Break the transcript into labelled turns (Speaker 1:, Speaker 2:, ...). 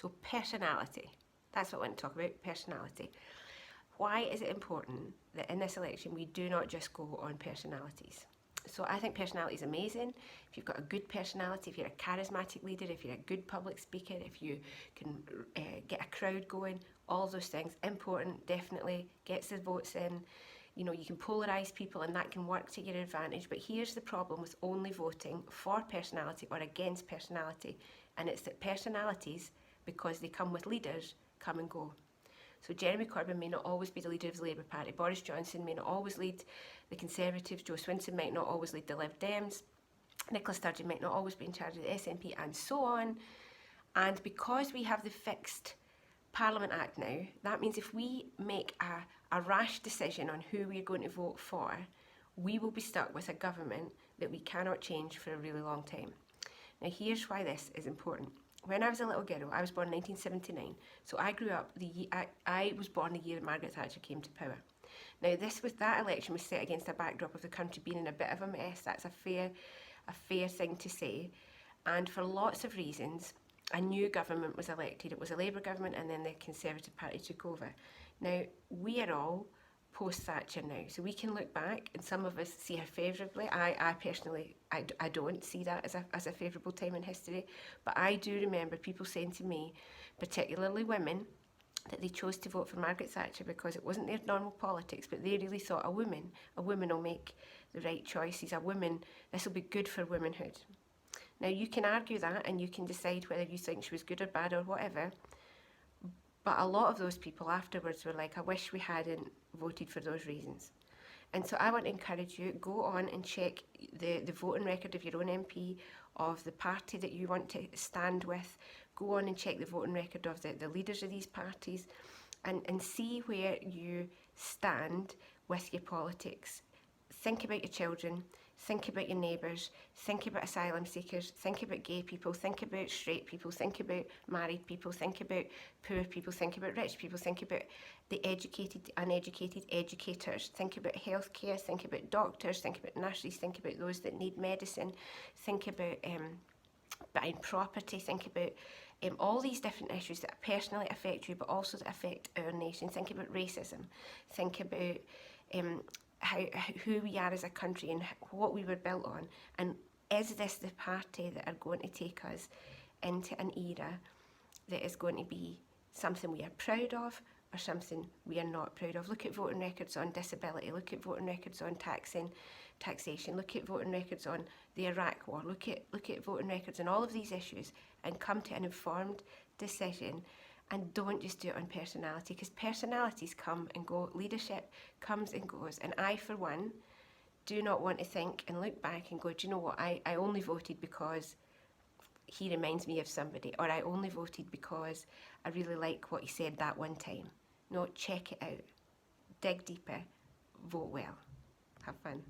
Speaker 1: So personality, that's what I want to talk about, personality. Why is it important that in this election we do not just go on personalities? So I think personality is amazing. If you've got a good personality, if you're a charismatic leader, if you're a good public speaker, if you can get a crowd going, all those things, important, definitely, gets the votes in. You know, you can polarise people and that can work to your advantage. But here's the problem with only voting for personality or against personality. And it's that personalities, because they come with leaders, come and go. So Jeremy Corbyn may not always be the leader of the Labour Party. Boris Johnson may not always lead the Conservatives. Jo Swinson might not always lead the Lib Dems. Nicola Sturgeon might not always be in charge of the SNP, and so on. And because we have the Fixed Parliament Act now, that means if we make a rash decision on who we're going to vote for, we will be stuck with a government that we cannot change for a really long time. Now here's why this is important. When I was a little girl, I was born in 1979, so I grew up, I was born the year Margaret Thatcher came to power. Now that election was set against a backdrop of the country being in a bit of a mess. That's a fair thing to say, and for lots of reasons, a new government was elected. It was a Labour government and then the Conservative Party took over. Now, we are all post-Thatcher now, so we can look back and some of us see her favourably. I personally, I don't see that as a favourable time in history, but I do remember people saying to me, particularly women, that they chose to vote for Margaret Thatcher because it wasn't their normal politics, but they really thought a woman will make the right choices, this will be good for womanhood. Now you can argue that and you can decide whether you think she was good or bad or whatever, but a lot of those people afterwards were like, I wish we hadn't voted for those reasons. And so I want to encourage you, go on and check the voting record of your own MP, of the party that you want to stand with. Go on and check the voting record of the leaders of these parties and see where you stand with your politics. Think about your children, think about your neighbours, think about asylum seekers, think about gay people, think about straight people, think about married people, think about poor people, think about rich people, think about the educated, uneducated, educators, think about healthcare, think about doctors, think about nurses, think about those that need medicine, think about buying property, think about all these different issues that personally affect you but also that affect our nation. Think about racism, think about who we are as a country and what we were built on, and is this the party that are going to take us into an era that is going to be something we are proud of or something we are not proud of? Look at voting records on disability, look at voting records on taxation, look at voting records on the Iraq war, look at voting records on all of these issues and come to an informed decision. And don't just do it on personality, because personalities come and go, leadership comes and goes. And I, for one, do not want to think and look back and go, do you know what, I only voted because he reminds me of somebody, or I only voted because I really like what he said that one time. No, check it out. Dig deeper. Vote well. Have fun.